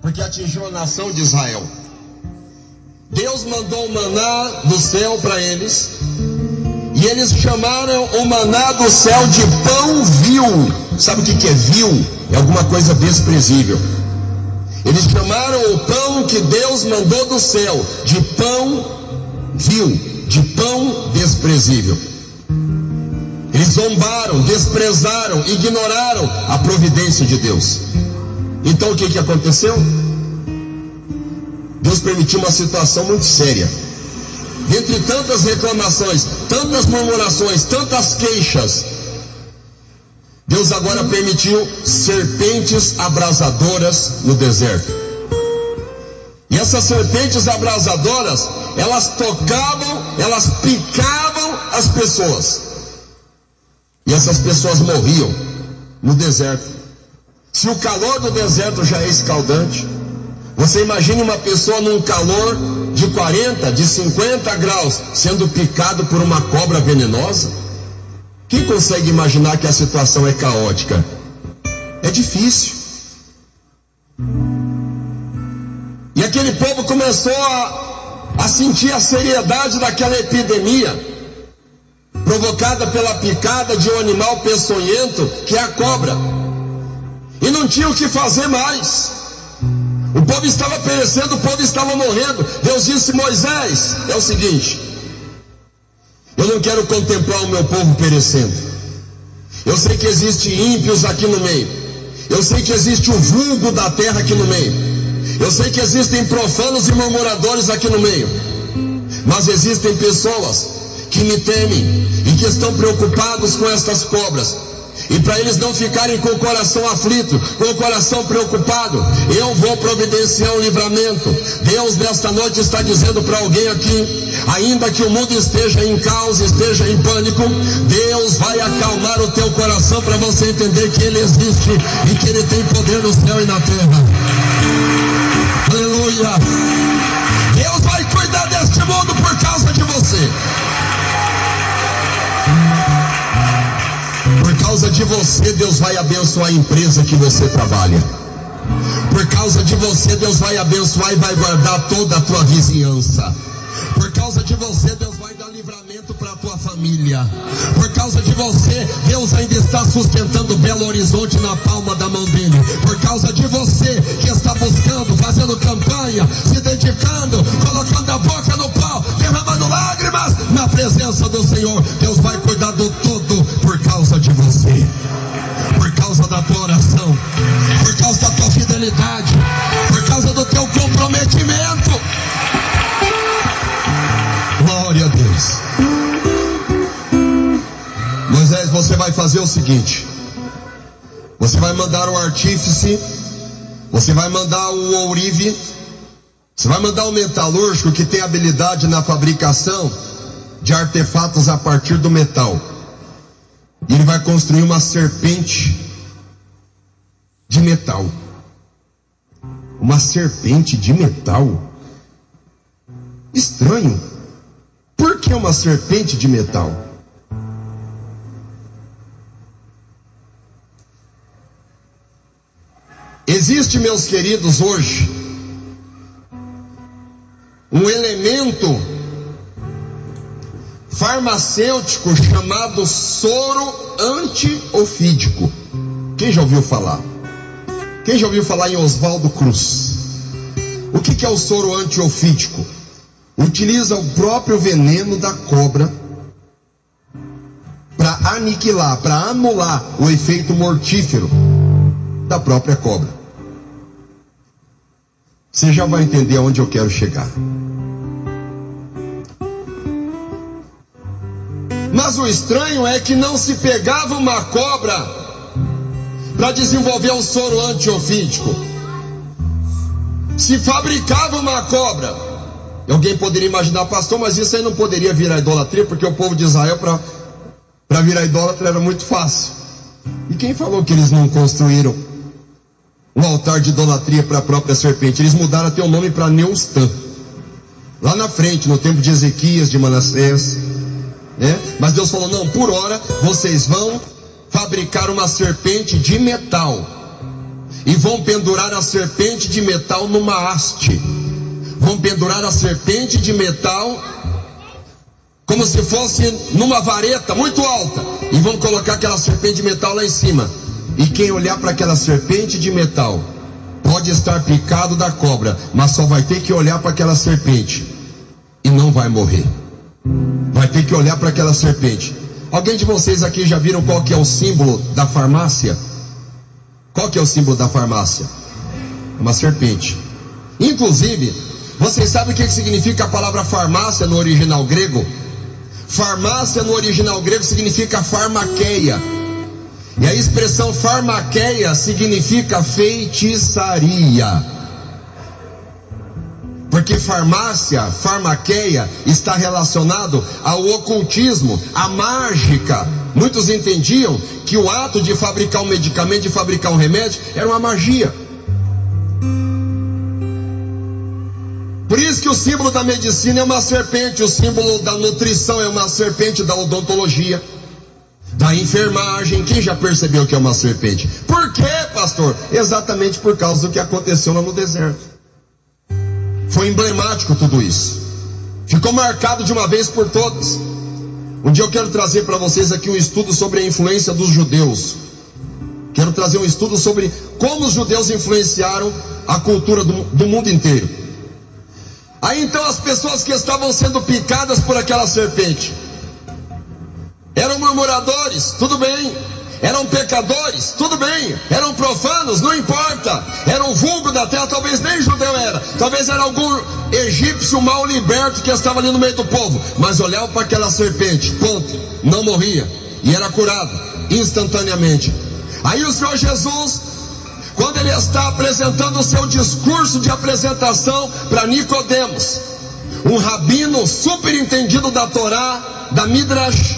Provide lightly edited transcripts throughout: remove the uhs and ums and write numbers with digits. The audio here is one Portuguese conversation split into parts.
porque atingiu a nação de Israel. Deus mandou o maná do céu para eles, e eles chamaram o maná do céu de pão vil. Sabe o que é vil? É alguma coisa desprezível. Eles chamaram o pão que Deus mandou do céu de pão vil, de pão desprezível. Eles zombaram, desprezaram, ignoraram a providência de Deus. Então o que aconteceu? Deus permitiu uma situação muito séria. Dentre tantas reclamações, tantas murmurações, tantas queixas, Deus agora permitiu serpentes abrasadoras no deserto. E essas serpentes abrasadoras, elas tocavam, elas picavam as pessoas. E essas pessoas morriam no deserto. Se o calor do deserto já é escaldante, você imagine uma pessoa num calor de 40, de 50 graus, sendo picado por uma cobra venenosa? Quem consegue imaginar que a situação é caótica? É difícil. E aquele povo começou a sentir a seriedade daquela epidemia, provocada pela picada de um animal peçonhento, que é a cobra. E não tinha o que fazer mais. O povo estava perecendo, o povo estava morrendo. Deus disse: Moisés, é o seguinte, eu não quero contemplar o meu povo perecendo. Eu sei que existem ímpios aqui no meio. Eu sei que existe o vulgo da terra aqui no meio. Eu sei que existem profanos e murmuradores aqui no meio. Mas existem pessoas que me temem e que estão preocupados com estas cobras. E para eles não ficarem com o coração aflito, com o coração preocupado, eu vou providenciar um livramento. Deus nesta noite está dizendo para alguém aqui: ainda que o mundo esteja em caos, esteja em pânico, Deus vai acalmar o teu coração para você entender que Ele existe e que Ele tem poder no céu e na terra. Aleluia! Deus vai cuidar deste mundo por causa de você. Por causa de você, Deus vai abençoar a empresa que você trabalha. Por causa de você, Deus vai abençoar e vai guardar toda a tua vizinhança. Por causa de você, Deus vai dar livramento para a tua família. Por causa de você, Deus ainda está sustentando Belo Horizonte na palma da mão dele. Por causa de você que está buscando, fazendo campanha, se dedicando, colocando a boca no pau, derramando lágrimas na presença do Senhor, Deus vai cuidar do todo por causa de você. Por causa da tua oração, por causa da tua fidelidade, por causa do teu comprometimento. Glória a Deus. Moisés, você vai fazer o seguinte: você vai mandar o artífice, você vai mandar o ourive, você vai mandar o metalúrgico que tem habilidade na fabricação de artefatos a partir do metal. E ele vai construir uma serpente de metal. Uma serpente de metal? Estranho. Por que uma serpente de metal? Existe, meus queridos, hoje um elemento farmacêutico chamado soro antiofídico. Quem já ouviu falar? Quem já ouviu falar em Oswaldo Cruz? O que é o soro antiofídico? Utiliza o próprio veneno da cobra para aniquilar, para anular o efeito mortífero da própria cobra. Você já vai entender aonde eu quero chegar. Mas o estranho é que não se pegava uma cobra para desenvolver um soro antiofídico. Se fabricava uma cobra. Alguém poderia imaginar: pastor, mas isso aí não poderia virar idolatria, porque o povo de Israel para virar idólatra era muito fácil. E quem falou que eles não construíram um altar de idolatria para a própria serpente? Eles mudaram até o nome para Neustã, lá na frente, no tempo de Ezequias, de Manassés, né? Mas Deus falou: não, por hora vocês vão fabricar uma serpente de metal. e vão pendurar a serpente de metal numa haste. Vão pendurar a serpente de metal como se fosse numa vareta muito alta, e vão colocar aquela serpente de metal lá em cima. E quem olhar para aquela serpente de metal pode estar picado da cobra, mas só vai ter que olhar para aquela serpente e não vai morrer. Vai ter que olhar para aquela serpente. Alguém de vocês aqui já viram qual que é o símbolo da farmácia? Qual que é o símbolo da farmácia? Uma serpente. Inclusive, vocês sabem o que significa a palavra farmácia no original grego? Farmácia no original grego significa farmaqueia. E a expressão farmaqueia significa feitiçaria. Porque farmácia, farmaqueia, está relacionado ao ocultismo, à mágica. Muitos entendiam que o ato de fabricar um medicamento, de fabricar um remédio, era uma magia. Por isso que o símbolo da medicina é uma serpente, o símbolo da nutrição é uma serpente, da odontologia, da enfermagem. Quem já percebeu que é uma serpente? Por quê, pastor? Exatamente por causa do que aconteceu lá no deserto. Foi emblemático tudo isso. Ficou marcado de uma vez por todas. Um dia eu quero trazer para vocês aqui um estudo sobre a influência dos judeus. Quero trazer um estudo sobre como os judeus influenciaram a cultura do mundo inteiro. Aí então as pessoas que estavam sendo picadas por aquela serpente eram murmuradores, tudo bem. Eram pecadores, tudo bem. Eram profanos, não importa. Eram vulgo da terra, talvez nem judeu era. Talvez era algum egípcio mal liberto que estava ali no meio do povo. Mas olhava para aquela serpente, ponto, não morria. E era curado, instantaneamente. Aí o Senhor Jesus, quando ele está apresentando o seu discurso de apresentação para Nicodemos, um rabino super entendido da Torá, da Midrash,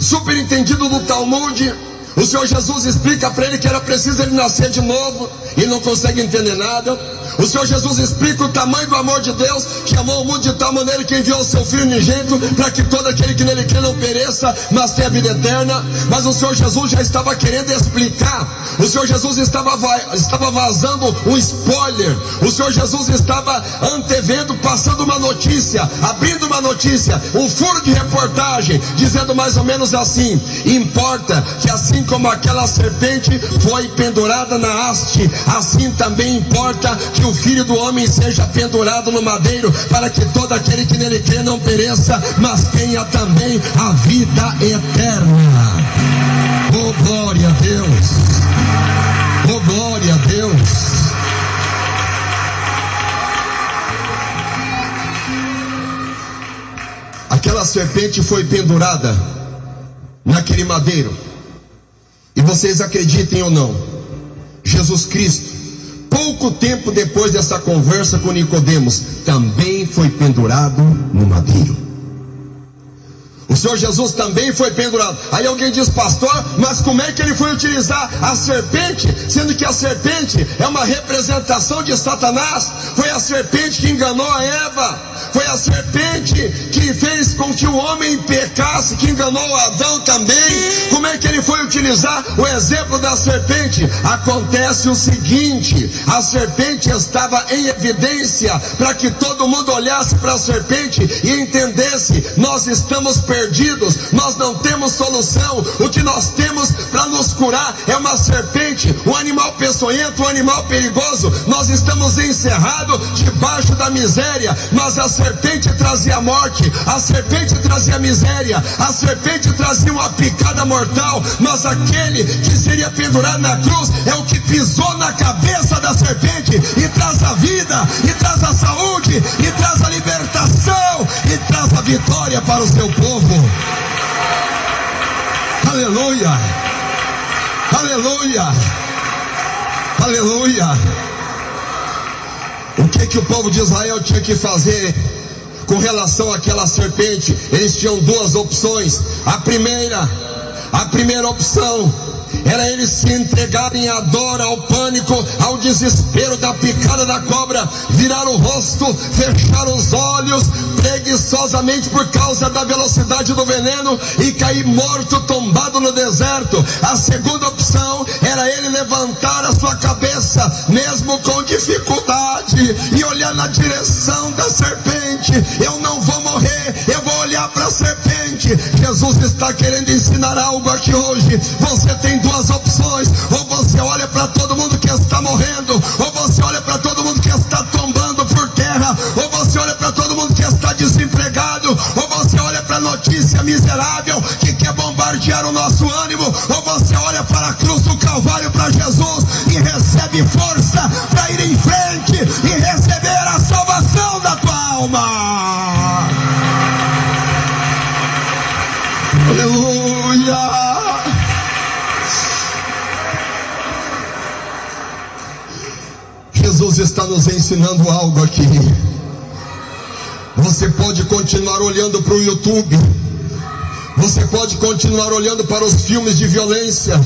super entendido do Talmud, o Senhor Jesus explica para ele que era preciso ele nascer de novo, e não consegue entender nada. O Senhor Jesus explica o tamanho do amor de Deus, que amou o mundo de tal maneira que enviou o seu Filho unigênito, para que todo aquele que nele crê não pereça, mas tenha vida eterna. Mas o Senhor Jesus já estava querendo explicar. O Senhor Jesus estava vazando um spoiler. O Senhor Jesus estava antevendo, passando uma notícia, abrindo uma notícia, um furo de reportagem, dizendo mais ou menos assim: importa que assim como aquela serpente foi pendurada na haste, assim também importa que o Filho do Homem seja pendurado no madeiro, para que todo aquele que nele crê não pereça, mas tenha também a vida eterna. Oh, glória a Deus! Oh, glória a Deus! Aquela serpente foi pendurada naquele madeiro. E vocês acreditem ou não, Jesus Cristo, pouco tempo depois dessa conversa com Nicodemos, também foi pendurado no madeiro. O Senhor Jesus também foi pendurado. Aí alguém diz: pastor, mas como é que ele foi utilizar a serpente, sendo que a serpente é uma representação de Satanás? Foi a serpente que enganou a Eva, foi a serpente que fez com que o homem pecasse, que enganou Adão também. Como é que ele foi utilizar o exemplo da serpente? Acontece o seguinte: a serpente estava em evidência para que todo mundo olhasse para a serpente e entendesse: nós estamos perdidos, nós não temos solução. O que nós temos para nos curar é uma serpente, um animal peçonhento, um animal perigoso. Nós estamos encerrados debaixo da miséria, mas a serpente trazia morte, a serpente trazia miséria, a serpente trazia uma picada mortal, mas aquele que seria pendurado na cruz é o que pisou na cabeça da serpente e traz a vida, e traz a saúde, e traz a libertação, e traz a vitória para o seu povo. Aleluia, aleluia, aleluia. O que o povo de Israel tinha que fazer com relação àquela serpente? Eles tinham duas opções. A primeira, A primeira opção era eles se entregarem à dor, ao pânico, ao desespero da picada da cobra, virar o rosto, fechar os olhos preguiçosamente por causa da velocidade do veneno e cair morto, tombado no deserto. A segunda opção era ele levantar a sua cabeça, mesmo com dificuldade, e olhar na direção da serpente. Eu não vou morrer, eu vou olhar para a serpente. Jesus está querendo ensinar algo aqui hoje. Você tem duas opções: ou você olha para todo mundo que está morrendo, ou você olha para todo mundo que está tombando por terra, ou você olha para todo mundo que está desempregado, ou você olha para a notícia miserável que quer bombardear o nosso ânimo, ou você olha para a cruz do Calvário, para Jesus, e recebe força para ir em frente e receber a salvação da tua alma. Aleluia! Jesus está nos ensinando algo aqui. Você pode continuar olhando para o YouTube, você pode continuar olhando para os filmes de violência,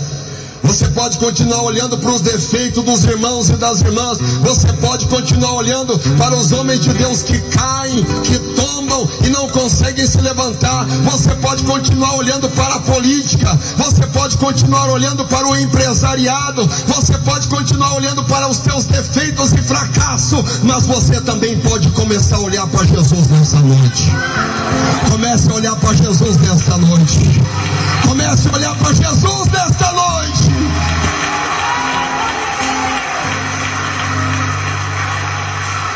você pode continuar olhando para os defeitos dos irmãos e das irmãs, você pode continuar olhando para os homens de Deus que caem, que tombam e não conseguem se levantar, você pode continuar olhando para a política, você pode continuar olhando para o empresariado, você pode continuar olhando para os teus defeitos e fracasso, mas você também pode começar a olhar para Jesus nessa noite. Comece a olhar para Jesus nesta noite. Comece a olhar para Jesus nesta noite.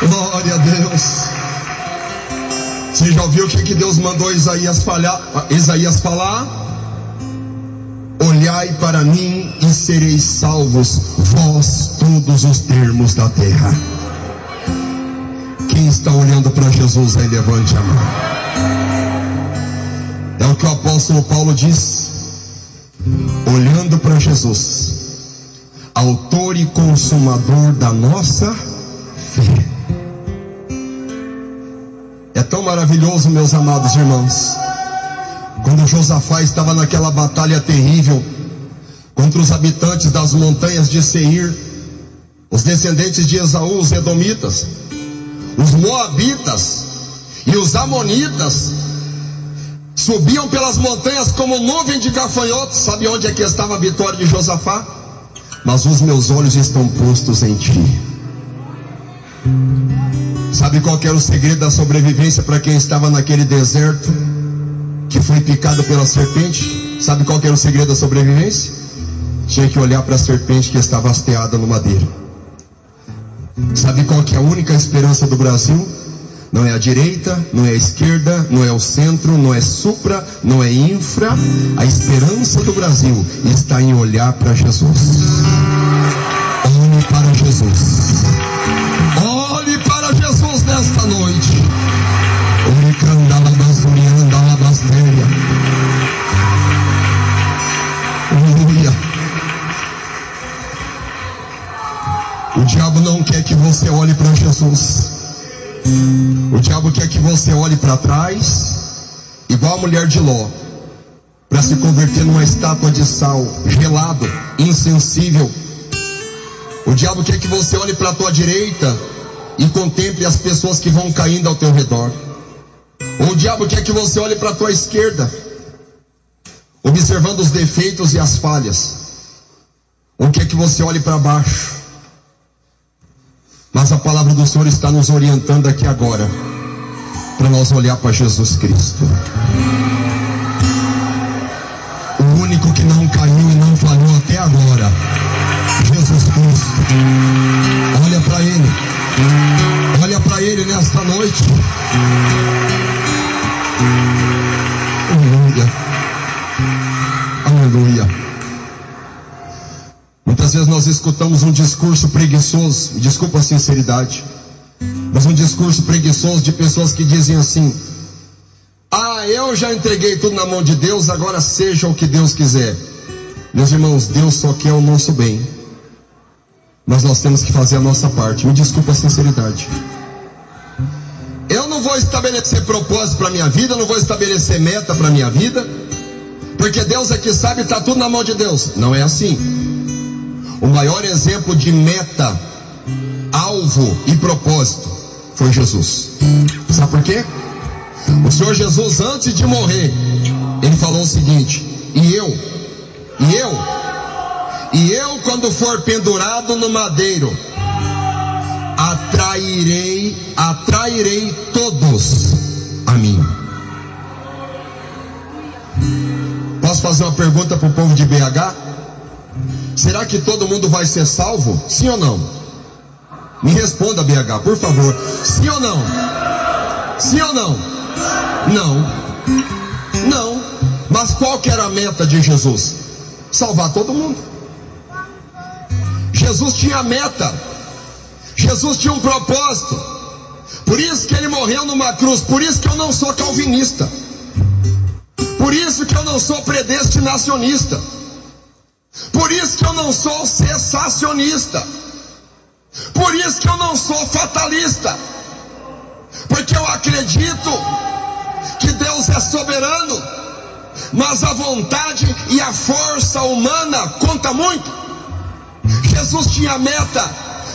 Glória a Deus. Você já ouviu o que Deus mandou Isaías falar? Olhai para mim e sereis salvos, vós todos os termos da terra. Quem está olhando para Jesus aí, levante a mão. É o que o apóstolo Paulo diz: olhando para Jesus, autor e consumador da nossa fé. É tão maravilhoso, meus amados irmãos, quando Josafá estava naquela batalha terrível contra os habitantes das montanhas de Seir, os descendentes de Esaú, os edomitas, os moabitas e os amonitas subiam pelas montanhas como nuvem de gafanhotos. Sabe onde é que estava a vitória de Josafá? Mas os meus olhos estão postos em ti. Sabe qual que era o segredo da sobrevivência para quem estava naquele deserto que foi picado pela serpente? Sabe qual que era o segredo da sobrevivência? Tinha que olhar para a serpente que estava hasteada no madeiro. Sabe qual que é a única esperança do Brasil? Não é a direita, não é a esquerda, não é o centro, não é supra, não é infra. A esperança do Brasil está em olhar para Jesus. Olhe para Jesus. Olhe para Jesus nesta noite. Aleluia. O diabo não quer que você olhe para Jesus. O diabo quer que você olhe para trás, igual a mulher de Ló, para se converter numa estátua de sal, gelado, insensível. O diabo quer que você olhe para a tua direita e contemple as pessoas que vão caindo ao teu redor. Ou o diabo quer que você olhe para a tua esquerda, observando os defeitos e as falhas. Ou quer que você olhe para baixo. Mas a palavra do Senhor está nos orientando aqui agora, para nós olhar para Jesus Cristo, o único que não caiu e não falhou até agora. Jesus Cristo. Olha para Ele. Olha para Ele nesta noite. Aleluia. Aleluia. Muitas vezes nós escutamos um discurso preguiçoso, desculpa a sinceridade, mas um discurso preguiçoso de pessoas que dizem assim: ah, eu já entreguei tudo na mão de Deus, agora seja o que Deus quiser. Meus irmãos, Deus só quer o nosso bem, mas nós temos que fazer a nossa parte. Me desculpa a sinceridade. Eu não vou estabelecer propósito para a minha vida, eu não vou estabelecer meta para a minha vida, porque Deus é que sabe, está tudo na mão de Deus. Não é assim. O maior exemplo de meta, alvo e propósito foi Jesus. Sabe por quê? O Senhor Jesus, antes de morrer, ele falou o seguinte: e eu quando for pendurado no madeiro, atrairei todos a mim. Posso fazer uma pergunta para o povo de BH? Será que todo mundo vai ser salvo? Sim ou não? Me responda, BH, por favor. Sim ou não? Sim ou não? Não. Mas qual que era a meta de Jesus? Salvar todo mundo. Jesus tinha meta. Jesus tinha um propósito. Por isso que ele morreu numa cruz. Por isso que eu não sou calvinista. Por isso que eu não sou predestinacionista. Por isso que eu não sou cessacionista. Por isso que eu não sou fatalista. Porque eu acredito que Deus é soberano, mas a vontade e a força humana conta muito. Jesus tinha meta,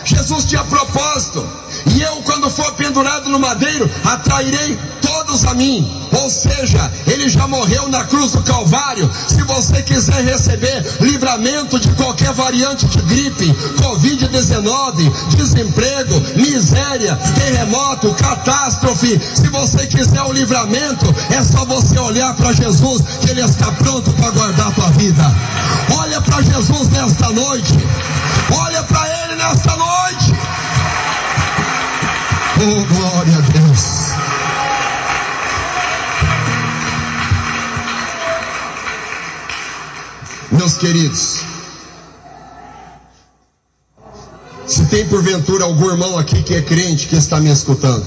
Jesus tinha propósito. E eu, quando for pendurado no madeiro, atrairei todos a mim. Ou seja, ele já morreu na cruz do Calvário. Se você quiser receber livramento de qualquer variante de gripe, Covid-19, desemprego, miséria, terremoto, catástrofe, se você quiser o livramento, é só você olhar para Jesus, que ele está pronto para guardar a tua vida. Olha para Jesus nesta noite. Olha para ele nesta noite. Oh, glória a Deus. Meus queridos, se tem porventura algum irmão aqui que é crente, que está me escutando,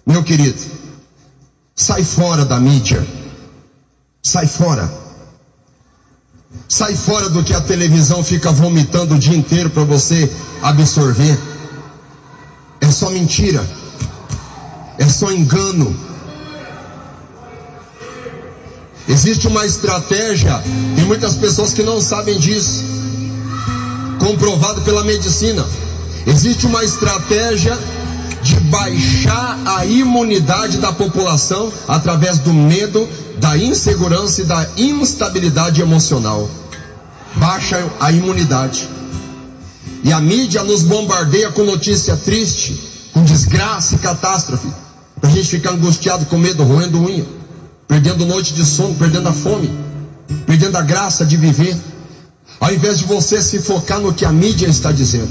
meu querido, sai fora da mídia. Sai fora. Sai fora do que a televisão fica vomitando o dia inteiro para você absorver. É só mentira. É só engano. Existe uma estratégia, tem muitas pessoas que não sabem disso, comprovado pela medicina. Existe uma estratégia de baixar a imunidade da população através do medo, da insegurança e da instabilidade emocional. Baixa a imunidade. E a mídia nos bombardeia com notícia triste, com desgraça e catástrofe, para a gente ficar angustiado, com medo, roendo unha, perdendo noite de sono, perdendo a fome, perdendo a graça de viver. Ao invés de você se focar no que a mídia está dizendo,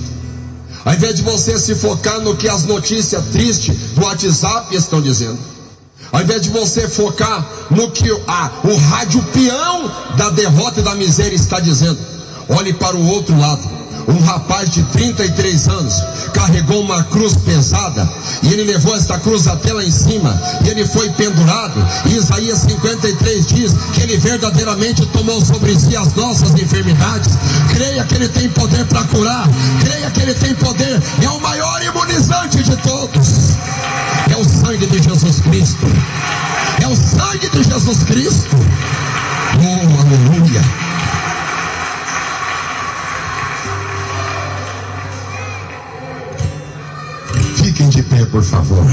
ao invés de você se focar no que as notícias tristes do WhatsApp estão dizendo, ao invés de você focar no que o rádio peão da derrota e da miséria está dizendo, olhe para o outro lado. Um rapaz de 33 anos carregou uma cruz pesada, e ele levou esta cruz até lá em cima, e ele foi pendurado. E Isaías 53 diz que ele verdadeiramente tomou sobre si as nossas enfermidades. Creia que ele tem poder para curar, creia que ele tem poder, é o maior imunizante de todos. É o sangue de Jesus Cristo. É o sangue de Jesus Cristo. Oh, aleluia. Fiquem de pé, por favor.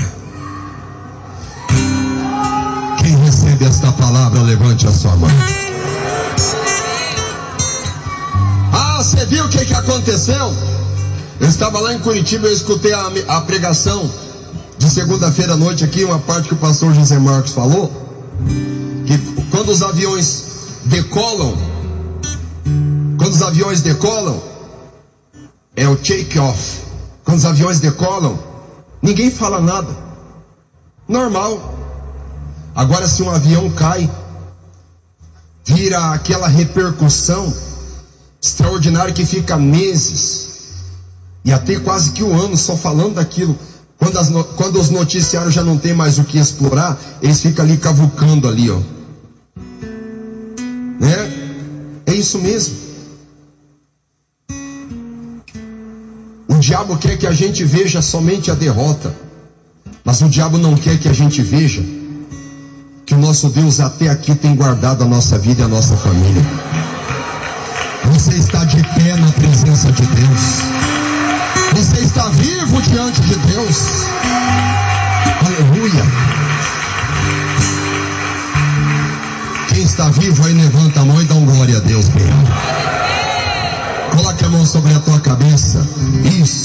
Quem recebe esta palavra, levante a sua mão. Ah, você viu o que aconteceu? Eu estava lá em Curitiba, eu escutei a pregação de segunda-feira à noite aqui, uma parte que o pastor José Marcos falou, que quando os aviões decolam, é o take-off. Quando os aviões decolam, ninguém fala nada, normal. Agora, se um avião cai, vira aquela repercussão extraordinária que fica meses e até quase que um ano só falando daquilo. Quando os noticiários já não tem mais o que explorar, eles ficam ali cavucando ali, ó. Né? É isso mesmo. O diabo quer que a gente veja somente a derrota, mas o diabo não quer que a gente veja que o nosso Deus até aqui tem guardado a nossa vida e a nossa família. Você está de pé na presença de Deus. Você está vivo diante de Deus. Aleluia. Quem está vivo aí levanta a mão e dá um glória a Deus bem. Coloque a mão sobre a tua cabeça. Isso.